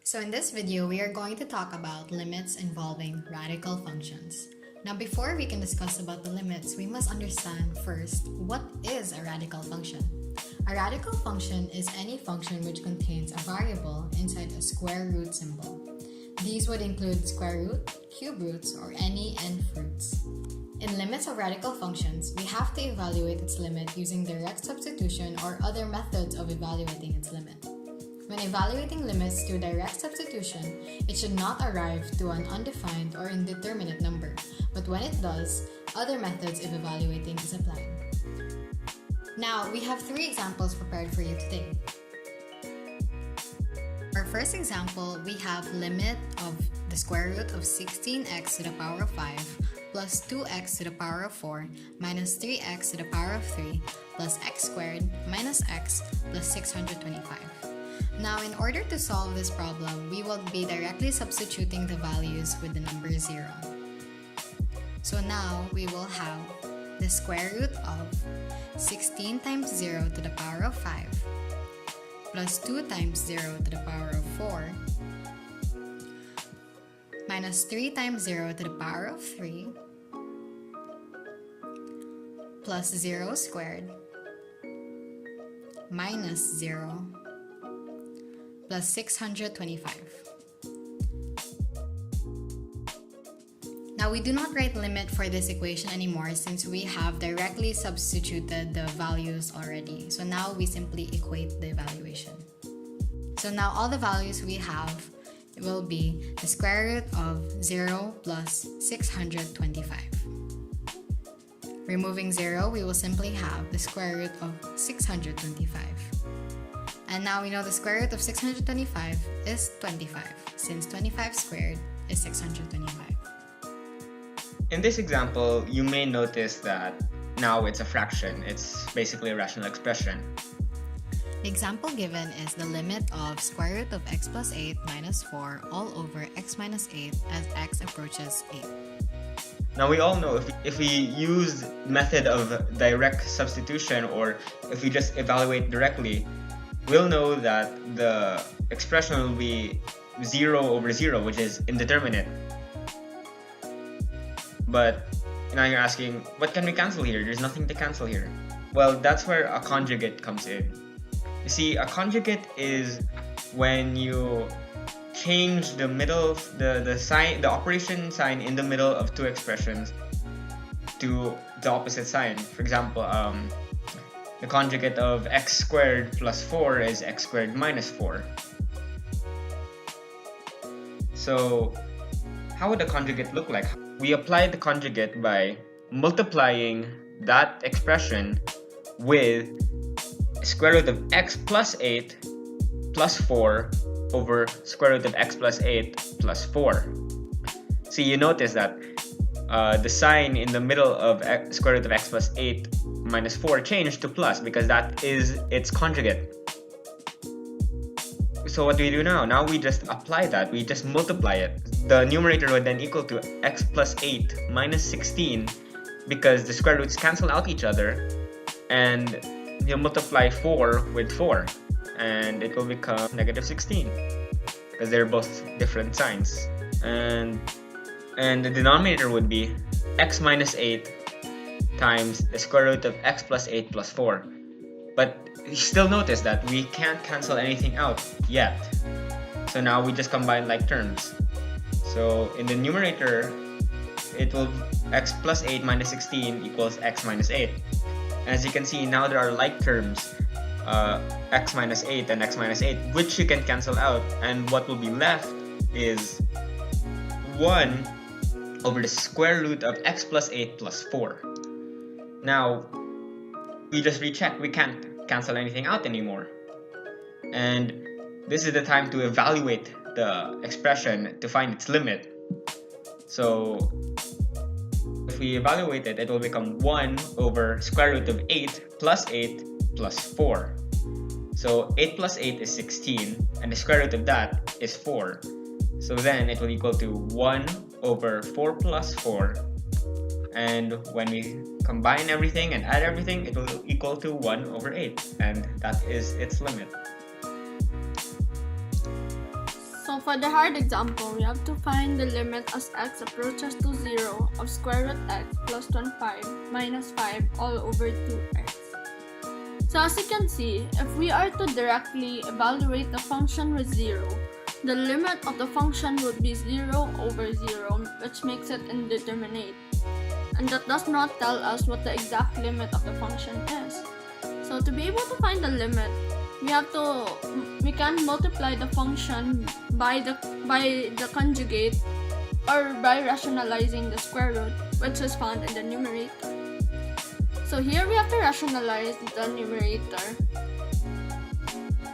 So in this video, we are going to talk about limits involving radical functions. Now before we can discuss about the limits, we must understand first what is a radical function. A radical function is any function which contains a variable inside a square root symbol. These would include square root, cube roots, or any n fruits. In limits of radical functions, we have to evaluate its limit using direct substitution or other methods of evaluating its limit. When evaluating limits through direct substitution, it should not arrive to an undefined or indeterminate number, but when it does, other methods of evaluating is applied. Now, we have 3 examples prepared for you today. For our first example, we have limit of the square root of 16x to the power of 5 plus 2x to the power of 4 minus 3x to the power of 3 plus x squared minus x plus 625. Now, in order to solve this problem, we will be directly substituting the values with the number 0. So now, we will have the square root of 16 times 0 to the power of 5 plus 2 times 0 to the power of 4 minus 3 times 0 to the power of 3 plus 0 squared minus 0 plus 625. Now, we do not write limit for this equation anymore since we have directly substituted the values already. So now we simply equate the evaluation. So now all the values we have will be the square root of 0 plus 625. Removing 0, we will simply have the square root of 625. And now we know the square root of 625 is 25, since 25 squared is 625. In this example, you may notice that now it's a fraction. It's basically a rational expression. The example given is the limit of square root of x plus 8 minus 4 all over x minus 8 as x approaches 8. Now we all know if we use method of direct substitution, or if we just evaluate directly, we'll know that the expression will be 0 over 0, which is indeterminate. But now you're asking, what can we cancel here? There's nothing to cancel here. Well, that's where a conjugate comes in. You see, a conjugate is when you change the middle, the sign, the operation sign in the middle of two expressions to the opposite sign. For example, the conjugate of x squared plus 4 is x squared minus 4. So, how would the conjugate look like? We apply the conjugate by multiplying that expression with square root of x plus 8 plus 4 over square root of x plus 8 plus 4. See, you notice that the sign in the middle of square root of x plus 8 minus 4 changed to plus because that is its conjugate. So what do we do now? Now we just apply that, we just multiply it. The numerator would then equal to x plus 8 minus 16 because the square roots cancel out each other, and you'll multiply 4 with 4 and it will become negative 16 because they're both different signs. And the denominator would be x minus 8 times the square root of x plus 8 plus 4. But you still notice that we can't cancel anything out yet. So now we just combine like terms. So in the numerator, it will x plus 8 minus 16 equals x minus 8. And as you can see, now there are like terms, x minus 8 and x minus 8, which you can cancel out. And what will be left is 1 over the square root of x plus 8 plus 4. Now, we just recheck, we can't cancel anything out anymore. And this is the time to evaluate the expression to find its limit. So if we evaluate it, it will become 1 over square root of 8 plus 8 plus 4. So 8 plus 8 is 16, and the square root of that is 4. So then it will equal to 1 over 4 plus 4. And when we combine everything and add everything, it will equal to 1 over 8. And that is its limit. So So for the hard example, we have to find the limit as x approaches to 0 of square root x plus 25 minus 5 all over 2x. So as you can see, if we are to directly evaluate the function with 0, the limit of the function would be 0 over 0, which makes it indeterminate. And that does not tell us what the exact limit of the function is. So to be able to find the limit, we can multiply the function by the conjugate or by rationalizing the square root, which is found in the numerator. So here we have to rationalize the numerator.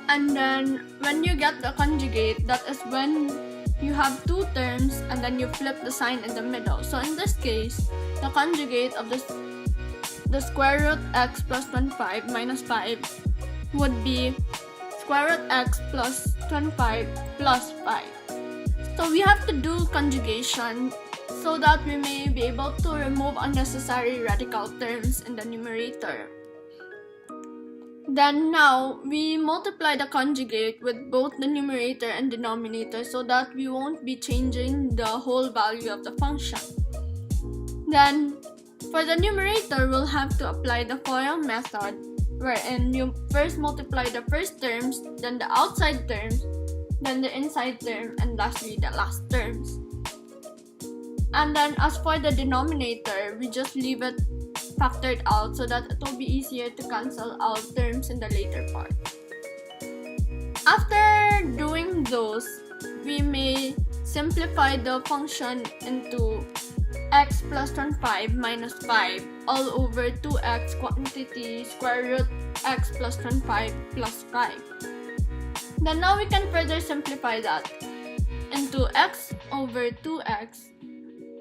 And then when you get the conjugate, that is when you have two terms and then you flip the sign in the middle. So in this case, the conjugate of the square root x plus 25 minus 5 would be square root x plus 25 plus 5. So we have to do conjugation so that we may be able to remove unnecessary radical terms in the numerator. Then now, we multiply the conjugate with both the numerator and denominator so that we won't be changing the whole value of the function. Then, for the numerator, we'll have to apply the FOIL method, wherein you first multiply the first terms, then the outside terms, then the inside term, and lastly the last terms. And then as for the denominator, we just leave it factored out so that it will be easier to cancel out terms in the later part. After doing those, we may simplify the function into x plus 25 minus 5 all over 2x quantity square root x plus 25 plus 5. Then now we can further simplify that into x over 2x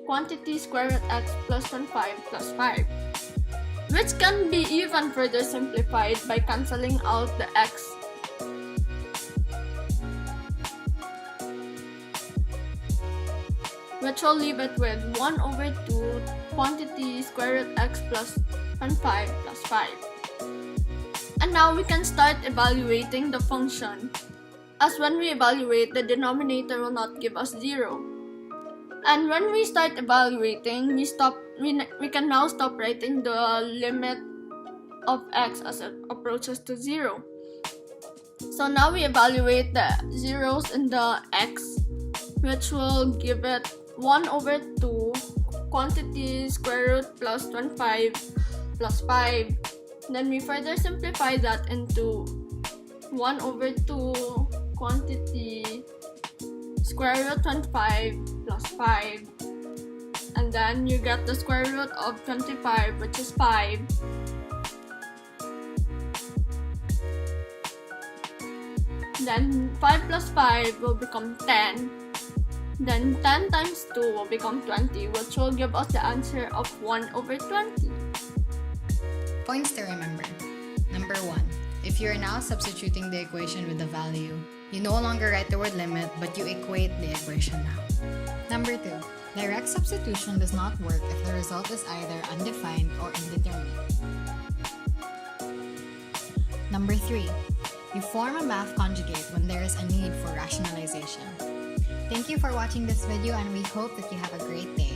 quantity square root x plus 25 plus 5, which can be even further simplified by cancelling out the x. Which will leave it with 1 over 2 quantity square root x plus 25 plus 5. And now we can start evaluating the function, as when we evaluate, the denominator will not give us 0. And when we start evaluating, we can now stop writing the limit of x as it approaches to 0. So now we evaluate the zeros in the x, which will give it 1 over 2 quantity square root plus 25 plus 5. Then we further simplify that into 1 over 2 quantity square root 25 plus 5. And then you get the square root of 25, which is 5. Then 5 plus 5 will become 10. Then 10 times 2 will become 20, which will give us the answer of 1 over 20. Points to remember. Number 1. If you are now substituting the equation with the value, you no longer write the word limit, but you equate the equation now. Number 2. Direct substitution does not work if the result is either undefined or indeterminate. Number 3. You form a math conjugate when there is a need for rationalization. Thank you for watching this video, and we hope that you have a great day.